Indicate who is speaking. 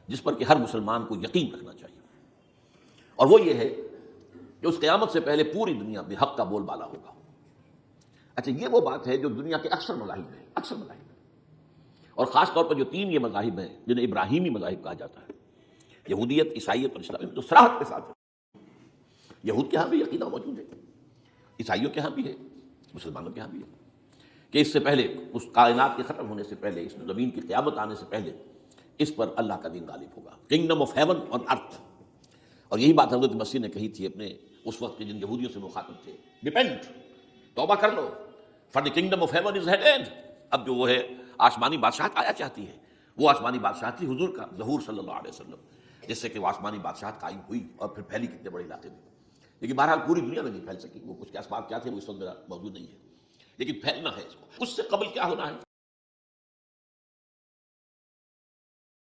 Speaker 1: जिस पर कि हर मुसलमान को यकीन रखना चाहिए, और वो ये है कि उस क़यामत से पहले पूरी दुनिया में हक़ का बोलबाला होगा। अच्छा, ये वो बात है जो दुनिया के अक्सर मज़ाहिब में, अक्सर मज़ाहिब में, और ख़ास तौर पर जो तीन ये मज़ाहिब हैं जिन्हें इब्राहीमी मज़ाहिब कहा जाता है, यहूदियत, ईसाइयत और इस्लाम, तो सराहत के साथ है। यहूद के यहाँ भी अक़ीदा मौजूद है, ईसाइयों के यहाँ भी है, मुसलमानों के यहाँ भी है कि इससे पहले, उस कायनात के ख़त्म होने से पहले, इस ज़मीन की क़यामत आने से पहले इस पर अल्लाह का दीन गालिब होगा, kingdom of heaven on earth. और यही बात हज़रत मसीह ने कही थी अपने उस वक्त के जिन यहूदियों से मुखातिब थे, रिपेंट, तौबा कर लो, for the kingdom of heaven is headed. अब जो वो है आसमानी बादशाहत आया चाहती है, वो आसमानी बादशाहत थी हुजूर का ज़हूर सल्लल्लाहु अलैहि वसल्लम, जिससे कि वो आसमानी बादशाहत कायम हुई और फिर फैली कितने बड़े इलाके में। लेकिन बहरहाल पूरी दुनिया में नहीं फैल सकी, वो कुछ के असबाब क्या थे वो इस वक्त मेरा मौजूद नहीं है, लेकिन फैलना है इसको। उससे कबल क्या होना है,